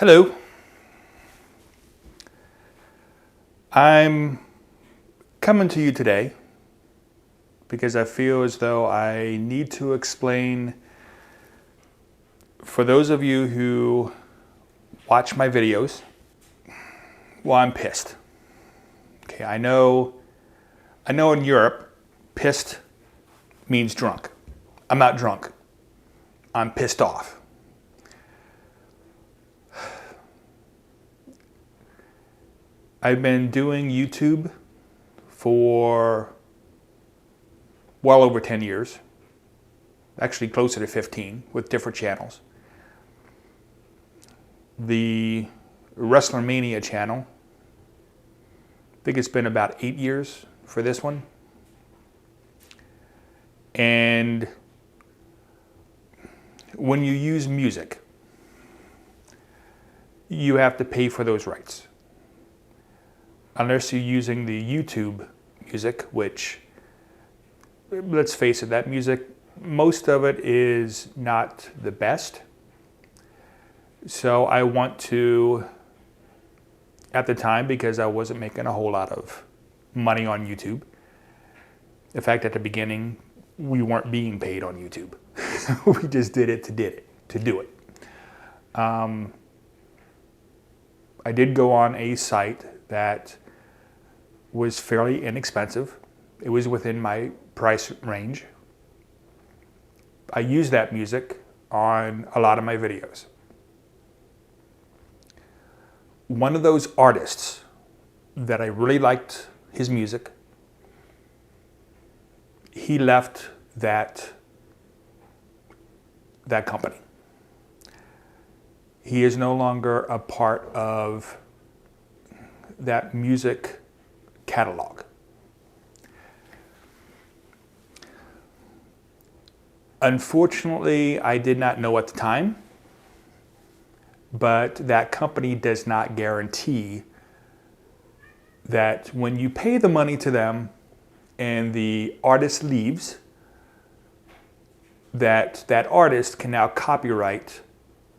Hello. I'm coming to you today because I feel as though I need to explain, for those of you who watch my videos, well, I'm pissed. Okay, I know in Europe, pissed means drunk. I'm not drunk. I'm pissed off. I've been doing YouTube for well over 10 years, actually closer to 15 with different channels. The ResslerMania channel, I think it's been about 8 years for this one. And when you use music, you have to pay for those rights. Unless you're using the YouTube music, which, let's face it, that music, most of it is not the best. So I want to, at the time, because I wasn't making a whole lot of money on YouTube. In fact, at the beginning, we weren't being paid on YouTube. We just did it to do it. I did go on a site that was fairly inexpensive. It was within my price range. I use that music on a lot of my videos. One of those artists that I really liked his music, he left that company. He is no longer a part of that music catalog. Unfortunately, I did not know at the time, but that company does not guarantee that when you pay the money to them and the artist leaves, that artist can now copyright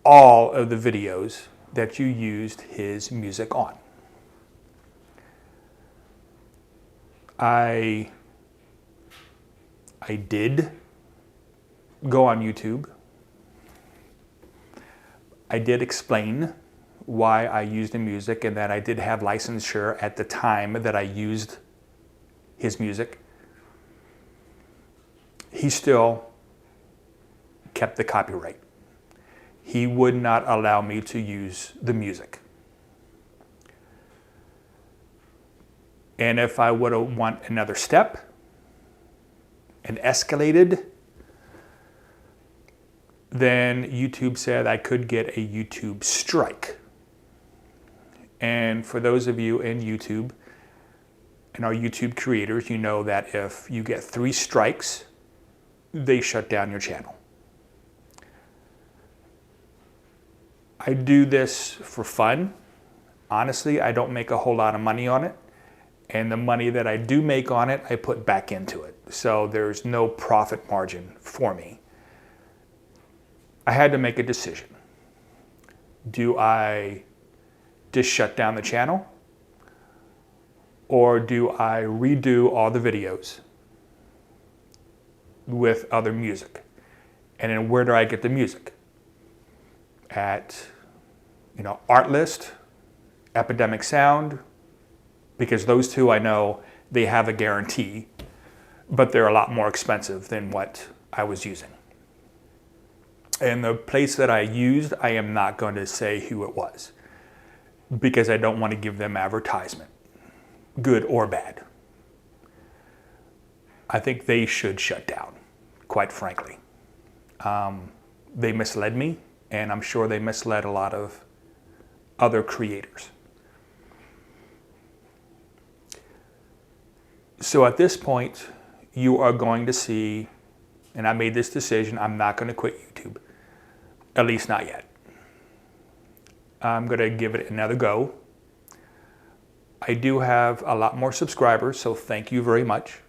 all of the videos that you used his music on. I did go on YouTube. I did explain why I used the music and that I did have licensure at the time that I used his music. He still kept the copyright. He would not allow me to use the music. And if I would have went another step and escalated, then YouTube said I could get a YouTube strike. And for those of you in YouTube and our YouTube creators, you know that if you get 3 strikes, they shut down your channel. I do this for fun. Honestly, I don't make a whole lot of money on it. And the money that I do make on it, I put back into it. So there's no profit margin for me. I had to make a decision. Do I just shut down the channel? Or do I redo all the videos with other music? And then where do I get the music? At, Artlist, Epidemic Sound, because those two I know they have a guarantee, but they're a lot more expensive than what I was using. And the place that I used, I am not going to say who it was because I don't want to give them advertisement, good or bad. I think they should shut down, quite frankly. They misled me, and I'm sure they misled a lot of other creators. So at this point, you are going to see, and I made this decision, I'm not going to quit YouTube, at least not yet. I'm going to give it another go. I do have a lot more subscribers, so thank you very much.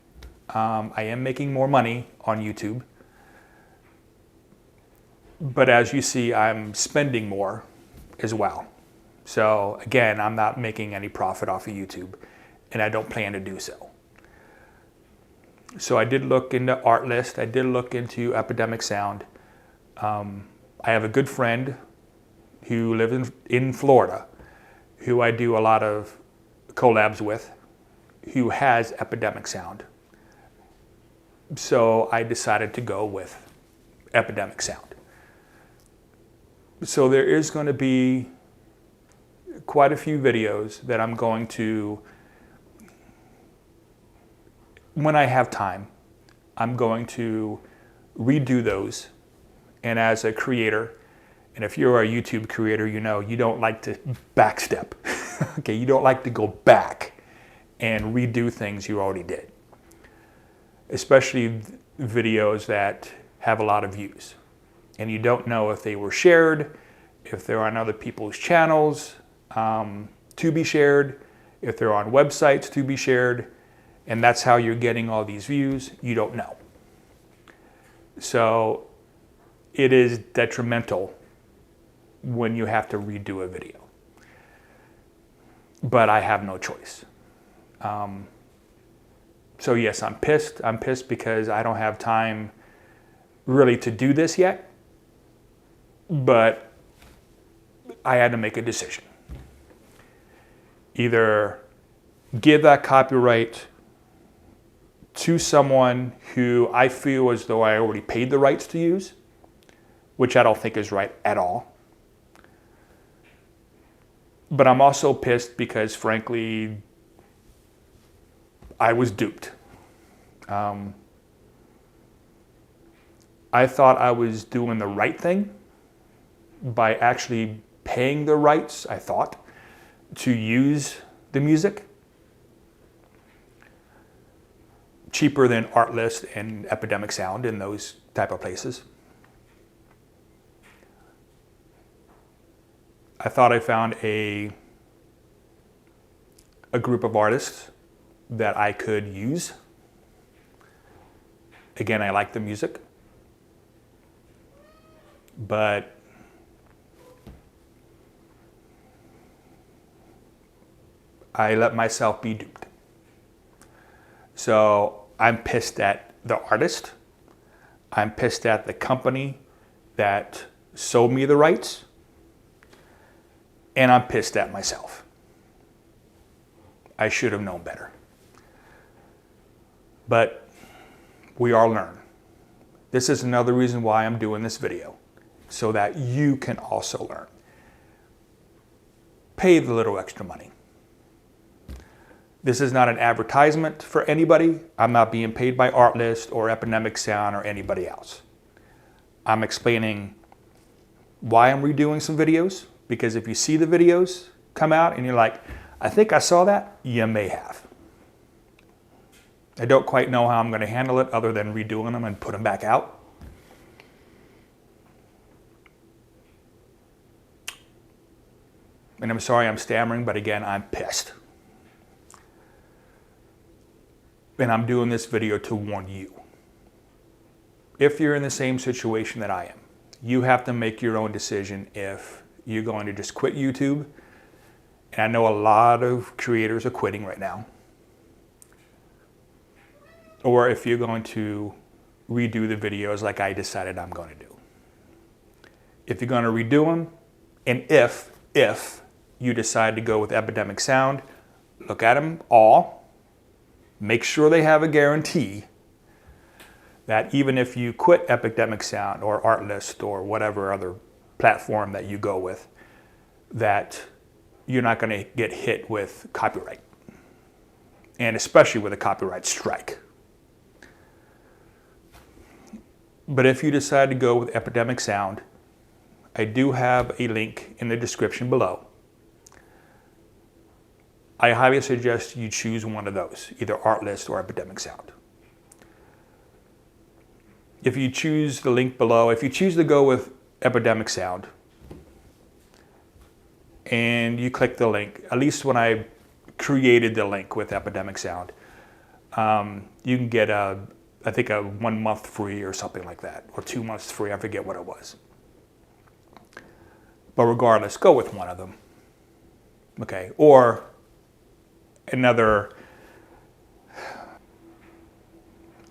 I am making more money on YouTube. But as you see, I'm spending more as well. So again, I'm not making any profit off of YouTube, and I don't plan to do so. So I did look into Artlist. I did look into Epidemic Sound. I have a good friend who lives in Florida, who I do a lot of collabs with, who has Epidemic Sound. So I decided to go with Epidemic Sound. So there is going to be quite a few videos that I'm going to, when I have time, I'm going to redo those. And as a creator, and if you're a YouTube creator, you know you don't like to backstep. Okay, you don't like to go back and redo things you already did. Especially videos that have a lot of views. And you don't know if they were shared, if they're on other people's channels to be shared, if they're on websites to be shared, and that's how you're getting all these views. You don't know. So it is detrimental when you have to redo a video. But I have no choice. So yes, I'm pissed. I'm pissed because I don't have time really to do this yet. But I had to make a decision. Either give that copyright to someone who I feel as though I already paid the rights to use, which I don't think is right at all. But I'm also pissed because, frankly, I was duped. I thought I was doing the right thing by actually paying the rights, I thought, to use the music. Cheaper than Artlist and Epidemic Sound and those type of places. I thought I found a group of artists that I could use. Again, I like the music, but I let myself be duped. So I'm pissed at the artist. I'm pissed at the company that sold me the rights. And I'm pissed at myself. I should have known better. But we all learn. This is another reason why I'm doing this video, so that you can also learn. Pay the little extra money. This is not an advertisement for anybody. I'm not being paid by Artlist or Epidemic Sound or anybody else. I'm explaining why I'm redoing some videos, because if you see the videos come out and you're like, I think I saw that, you may have. I don't quite know how I'm going to handle it other than redoing them and put them back out. And I'm sorry I'm stammering, but again, I'm pissed. And I'm doing this video to warn you. If you're in the same situation that I am, you have to make your own decision if you're going to just quit YouTube. And I know a lot of creators are quitting right now. Or if you're going to redo the videos like I decided I'm going to do. If you're going to redo them, and if you decide to go with Epidemic Sound, look at them all. Make sure they have a guarantee that even if you quit Epidemic Sound or Artlist or whatever other platform that you go with, that you're not going to get hit with copyright. And especially with a copyright strike. But if you decide to go with Epidemic Sound, I do have a link in the description below. I highly suggest you choose one of those, either Artlist or Epidemic Sound. If you choose the link below, if you choose to go with Epidemic Sound, and you click the link, at least when I created the link with Epidemic Sound, you can get I think a 1 month free or something like that, or 2 months free, I forget what it was. But regardless, go with one of them. Okay, or another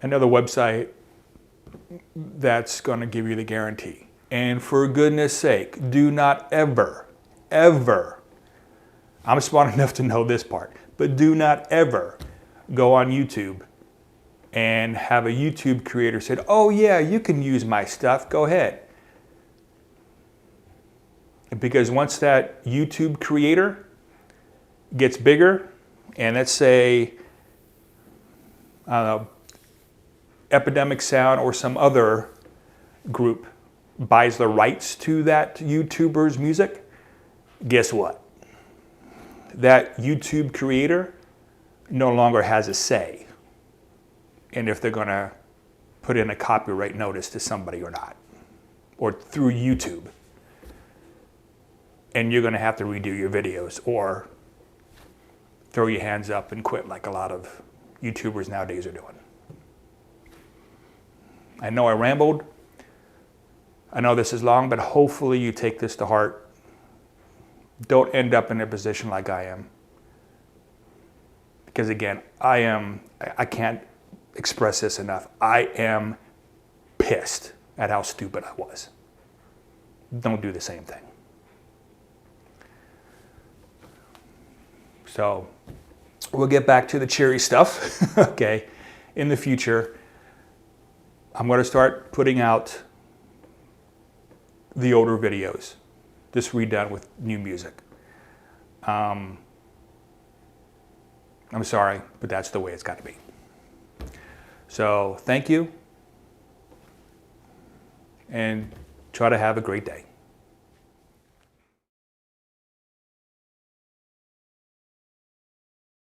website that's going to give you the guarantee. And for goodness sake, do not ever, I'm smart enough to know this part, but do not ever go on YouTube and have a YouTube creator say, oh yeah, you can use my stuff, go ahead. Because once that YouTube creator gets bigger, and let's say, I don't know, Epidemic Sound or some other group buys the rights to that YouTuber's music, guess what? That YouTube creator no longer has a say in if they're going to put in a copyright notice to somebody or not, or through YouTube. And you're going to have to redo your videos or throw your hands up and quit like a lot of YouTubers nowadays are doing. I know I rambled. I know this is long, but hopefully you take this to heart. Don't end up in a position like I am. Because again, I can't express this enough. I am pissed at how stupid I was. Don't do the same thing. So we'll get back to the cheery stuff, okay, in the future. I'm going to start putting out the older videos, just redone with new music. I'm sorry, but that's the way it's got to be. So thank you, and try to have a great day.